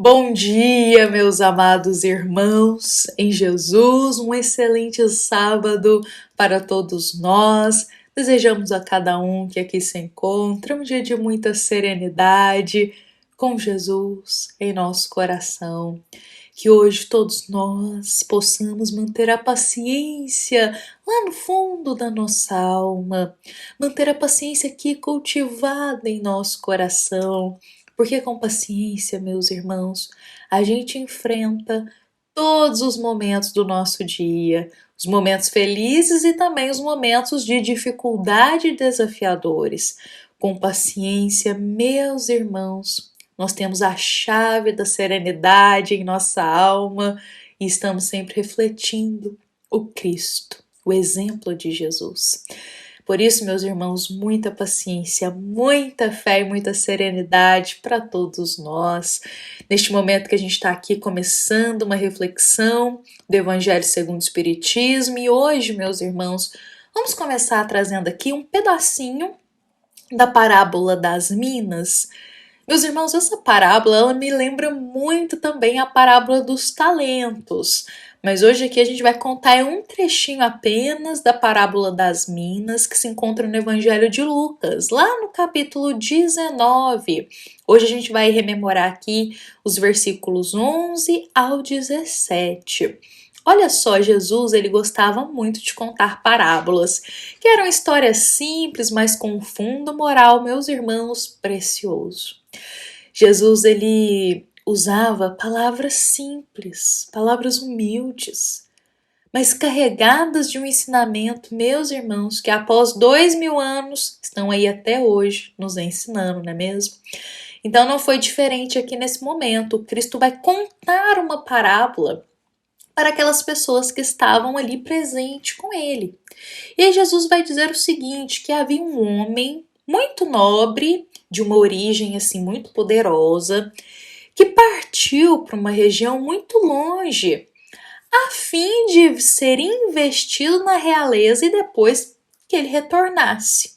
Bom dia, meus amados irmãos em Jesus, um excelente sábado para todos nós. Desejamos a cada um que aqui se encontra um dia de muita serenidade com Jesus em nosso coração. Que hoje todos nós possamos manter a paciência lá no fundo da nossa alma, manter a paciência aqui cultivada em nosso coração, porque com paciência, meus irmãos, a gente enfrenta todos os momentos do nosso dia, os momentos felizes e também os momentos de dificuldade desafiadores. Com paciência, meus irmãos, nós temos a chave da serenidade em nossa alma e estamos sempre refletindo o Cristo, o exemplo de Jesus. Por isso, meus irmãos, muita paciência, muita fé e muita serenidade para todos nós. Neste momento que a gente está aqui começando uma reflexão do Evangelho segundo o Espiritismo, e hoje, meus irmãos, vamos começar trazendo aqui um pedacinho da parábola das minas. Meus irmãos, essa parábola ela me lembra muito também a parábola dos talentos. Mas hoje aqui a gente vai contar um trechinho apenas da parábola das minas que se encontra no Evangelho de Lucas, lá no capítulo 19. Hoje a gente vai rememorar aqui os versículos 11 ao 17. Olha só, Jesus ele gostava muito de contar parábolas, que eram histórias simples, mas com um fundo moral, meus irmãos, precioso. Jesus ele usava palavras simples, palavras humildes, mas carregadas de um ensinamento, meus irmãos, que após 2000 anos estão aí até hoje nos ensinando, não é mesmo? Então não foi diferente aqui nesse momento. O Cristo vai contar uma parábola para aquelas pessoas que estavam ali presentes com ele. E aí Jesus vai dizer o seguinte, que havia um homem muito nobre, de uma origem assim muito poderosa, que partiu para uma região muito longe, a fim de ser investido na realeza e depois que ele retornasse.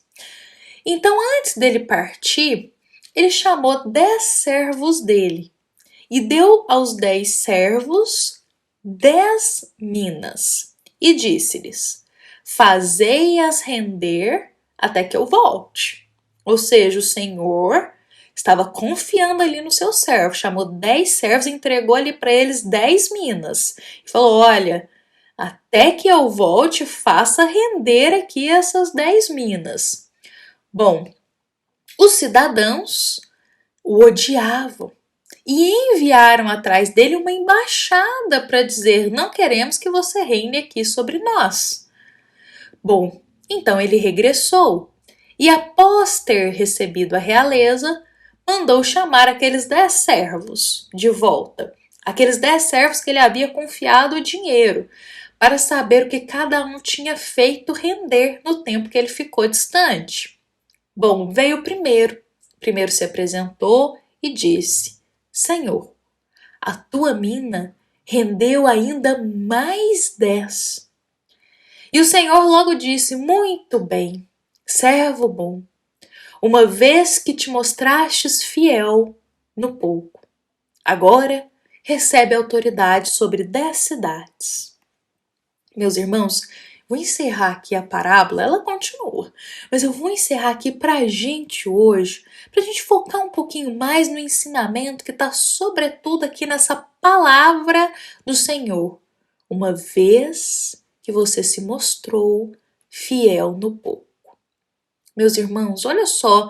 Então, antes dele partir, ele chamou 10 servos dele e deu aos 10 servos 10 minas e disse-lhes: fazei-as render até que eu volte. Ou seja, o Senhor estava confiando ali no seu servo, chamou 10 servos e entregou ali para eles 10 minas. E falou: olha, até que eu volte, faça render aqui essas 10 minas. Bom, os cidadãos o odiavam e enviaram atrás dele uma embaixada para dizer: não queremos que você reine aqui sobre nós. Bom, então ele regressou e, após ter recebido a realeza, mandou chamar aqueles 10 servos de volta, aqueles 10 servos que ele havia confiado o dinheiro, para saber o que cada um tinha feito render no tempo que ele ficou distante. Bom, veio o primeiro se apresentou e disse: Senhor, a tua mina rendeu ainda mais 10. E o Senhor logo disse: muito bem, servo bom, uma vez que te mostrastes fiel no pouco, agora recebe autoridade sobre 10 cidades. Meus irmãos, vou encerrar aqui a parábola, ela continua, mas eu vou encerrar aqui pra gente hoje, pra gente focar um pouquinho mais no ensinamento que está sobretudo aqui nessa palavra do Senhor. Uma vez que você se mostrou fiel no pouco. Meus irmãos, olha só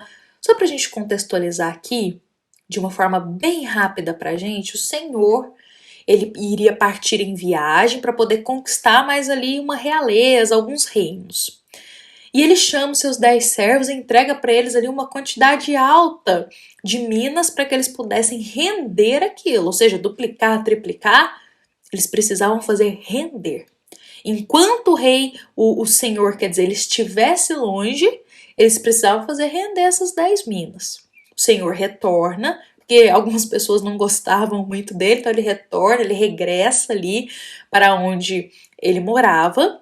pra gente contextualizar aqui, de uma forma bem rápida pra gente, o Senhor ele iria partir em viagem para poder conquistar mais ali uma realeza, alguns reinos. E ele chama os seus 10 servos e entrega para eles ali uma quantidade alta de minas para que eles pudessem render aquilo, ou seja, duplicar, triplicar, eles precisavam fazer render. Enquanto o rei, o senhor, quer dizer, ele estivesse longe, eles precisavam fazer render essas 10 minas. O senhor retorna, porque algumas pessoas não gostavam muito dele, então ele retorna, ele regressa ali para onde ele morava,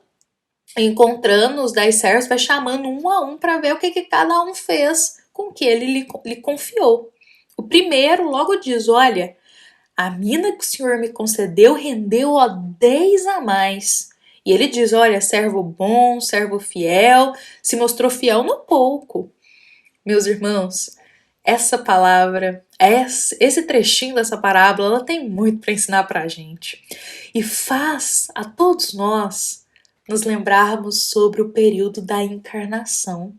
encontrando os 10 servos, vai chamando um a um para ver o que cada um fez com que ele lhe confiou. O primeiro logo diz: olha, a mina que o Senhor me concedeu rendeu 10 a mais. E ele diz, olha, servo bom, servo fiel, se mostrou fiel no pouco. Meus irmãos, essa palavra, esse trechinho dessa parábola, ela tem muito para ensinar para a gente. E faz a todos nós nos lembrarmos sobre o período da encarnação.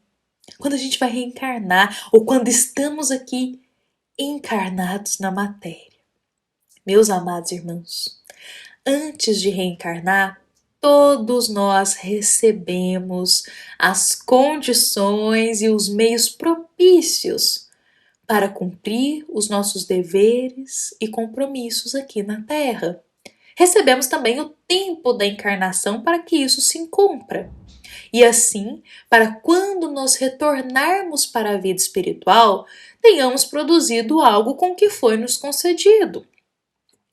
Quando a gente vai reencarnar, ou quando estamos aqui encarnados na matéria. Meus amados irmãos, antes de reencarnar, todos nós recebemos as condições e os meios propícios para cumprir os nossos deveres e compromissos aqui na Terra. Recebemos também o tempo da encarnação para que isso se cumpra. E assim, para quando nós retornarmos para a vida espiritual, tenhamos produzido algo com que foi nos concedido.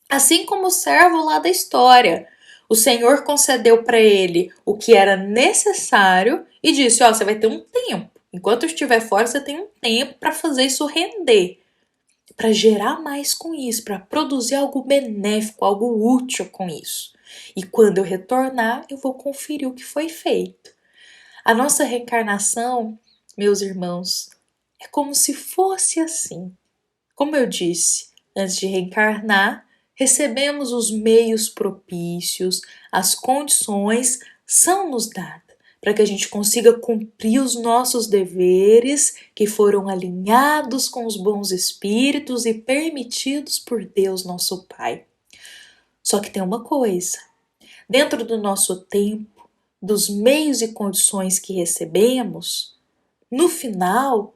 Assim como o servo lá da história, o Senhor concedeu para ele o que era necessário e disse, ó, você vai ter um tempo. Enquanto eu estiver fora, você tem um tempo para fazer isso render, para gerar mais com isso, para produzir algo benéfico, algo útil com isso. E quando eu retornar, eu vou conferir o que foi feito. A nossa reencarnação, meus irmãos, é como se fosse assim. Como eu disse, antes de reencarnar, recebemos os meios propícios, as condições são nos dadas para que a gente consiga cumprir os nossos deveres que foram alinhados com os bons espíritos e permitidos por Deus, nosso Pai. Só que tem uma coisa, dentro do nosso tempo, dos meios e condições que recebemos, no final,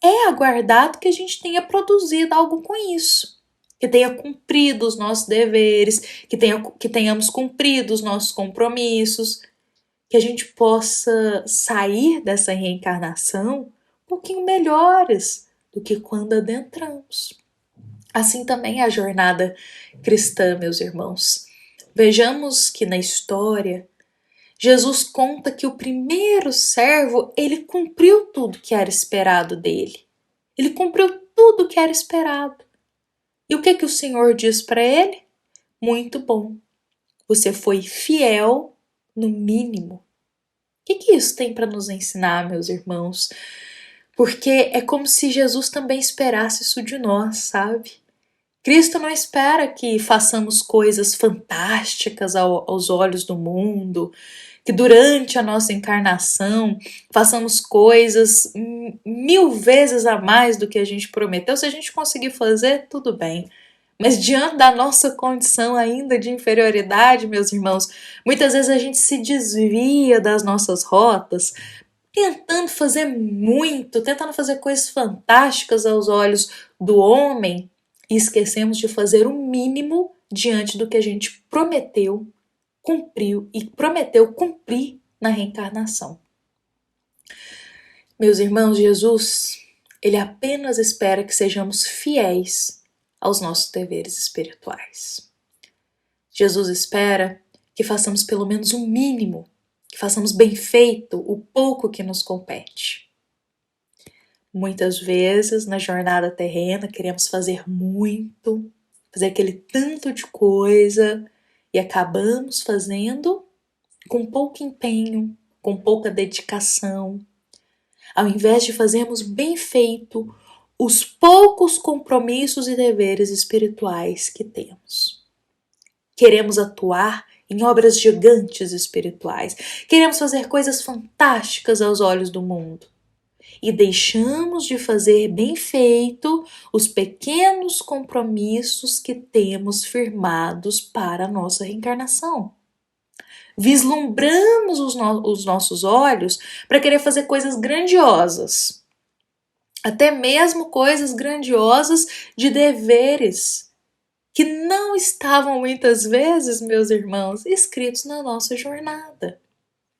é aguardado que a gente tenha produzido algo com isso, que tenha cumprido os nossos deveres, que tenhamos cumprido os nossos compromissos, que a gente possa sair dessa reencarnação um pouquinho melhores do que quando adentramos. Assim também é a jornada cristã, meus irmãos. Vejamos que na história, Jesus conta que o primeiro servo, ele cumpriu tudo que era esperado dele. Ele cumpriu tudo que era esperado. E o que o Senhor diz para ele? Muito bom. Você foi fiel no mínimo. O que isso tem para nos ensinar, meus irmãos? Porque é como se Jesus também esperasse isso de nós, sabe? Cristo não espera que façamos coisas fantásticas aos olhos do mundo, que durante a nossa encarnação façamos coisas 1000 vezes a mais do que a gente prometeu. Se a gente conseguir fazer, tudo bem. Mas diante da nossa condição ainda de inferioridade, meus irmãos, muitas vezes a gente se desvia das nossas rotas, tentando fazer muito, tentando fazer coisas fantásticas aos olhos do homem, e esquecemos de fazer o mínimo diante do que a gente prometeu, cumpriu e prometeu cumprir na reencarnação. Meus irmãos, Jesus, ele apenas espera que sejamos fiéis aos nossos deveres espirituais. Jesus espera que façamos pelo menos o mínimo, que façamos bem feito o pouco que nos compete. Muitas vezes na jornada terrena queremos fazer muito, fazer aquele tanto de coisa e acabamos fazendo com pouco empenho, com pouca dedicação. Ao invés de fazermos bem feito os poucos compromissos e deveres espirituais que temos. Queremos atuar em obras gigantes espirituais. Queremos fazer coisas fantásticas aos olhos do mundo. E deixamos de fazer bem feito os pequenos compromissos que temos firmados para a nossa reencarnação. Vislumbramos os nossos olhos para querer fazer coisas grandiosas. Até mesmo coisas grandiosas de deveres, que não estavam muitas vezes, meus irmãos, escritos na nossa jornada.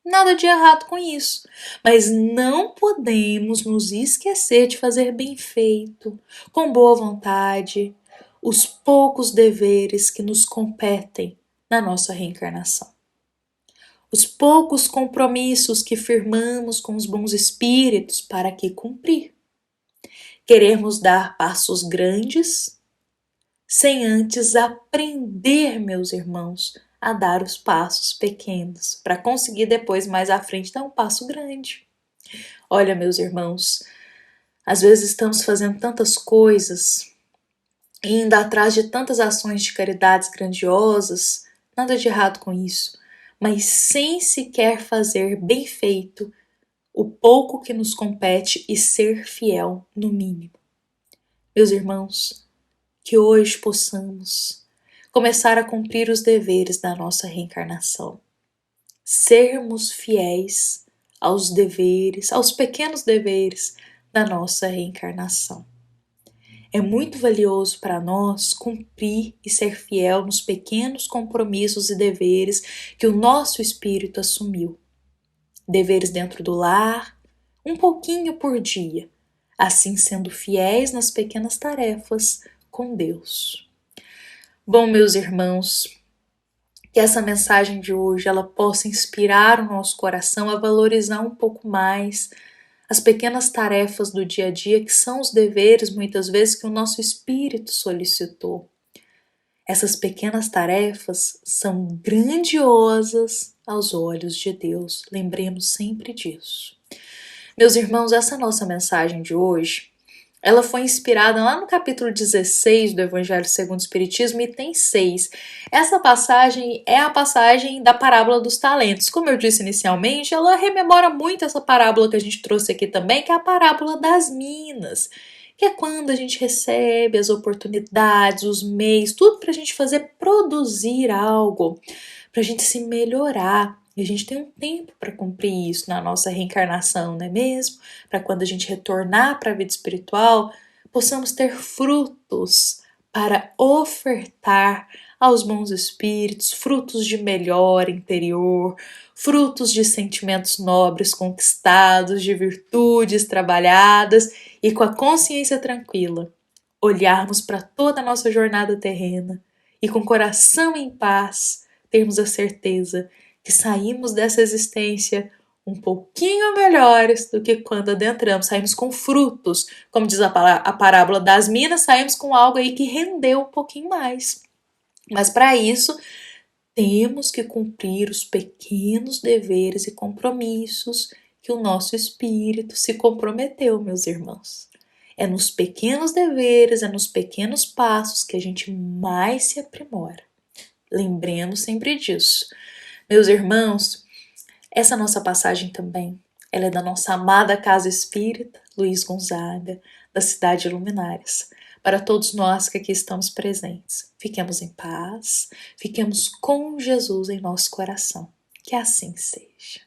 Nada de errado com isso, mas não podemos nos esquecer de fazer bem feito, com boa vontade, os poucos deveres que nos competem na nossa reencarnação. Os poucos compromissos que firmamos com os bons espíritos para que cumprir. Queremos dar passos grandes, sem antes aprender, meus irmãos, a dar os passos pequenos, para conseguir depois, mais à frente, dar um passo grande. Olha, meus irmãos, às vezes estamos fazendo tantas coisas, indo atrás de tantas ações de caridades grandiosas, nada de errado com isso, mas sem sequer fazer bem feito o pouco que nos compete e ser fiel no mínimo. Meus irmãos, que hoje possamos começar a cumprir os deveres da nossa reencarnação, sermos fiéis aos deveres, aos pequenos deveres da nossa reencarnação. É muito valioso para nós cumprir e ser fiel nos pequenos compromissos e deveres que o nosso espírito assumiu. Deveres dentro do lar, um pouquinho por dia, assim sendo fiéis nas pequenas tarefas com Deus. Bom, meus irmãos, que essa mensagem de hoje ela possa inspirar o nosso coração a valorizar um pouco mais as pequenas tarefas do dia a dia, que são os deveres, muitas vezes, que o nosso espírito solicitou. Essas pequenas tarefas são grandiosas aos olhos de Deus. Lembremos sempre disso. Meus irmãos, essa nossa mensagem de hoje, ela foi inspirada lá no capítulo 16 do Evangelho segundo o Espiritismo, item 6. Essa passagem é a passagem da parábola dos talentos. Como eu disse inicialmente, ela rememora muito essa parábola que a gente trouxe aqui também, que é a parábola das minas, que é quando a gente recebe as oportunidades, os meios, tudo para a gente fazer produzir algo, para a gente se melhorar. E a gente tem um tempo para cumprir isso na nossa reencarnação, não é mesmo? Para quando a gente retornar para a vida espiritual, possamos ter frutos para ofertar aos bons espíritos, frutos de melhora interior, frutos de sentimentos nobres conquistados, de virtudes trabalhadas e com a consciência tranquila, olharmos para toda a nossa jornada terrena e com o coração em paz, termos a certeza que saímos dessa existência um pouquinho melhores do que quando adentramos, saímos com frutos, como diz a parábola das minas, saímos com algo aí que rendeu um pouquinho mais. Mas para isso, temos que cumprir os pequenos deveres e compromissos que o nosso espírito se comprometeu, meus irmãos. É nos pequenos deveres, é nos pequenos passos que a gente mais se aprimora. Lembremos sempre disso. Meus irmãos, essa nossa passagem também, ela é da nossa amada Casa Espírita, Luiz Gonzaga, da cidade de Luminares. Para todos nós que aqui estamos presentes, fiquemos em paz, fiquemos com Jesus em nosso coração. Que assim seja.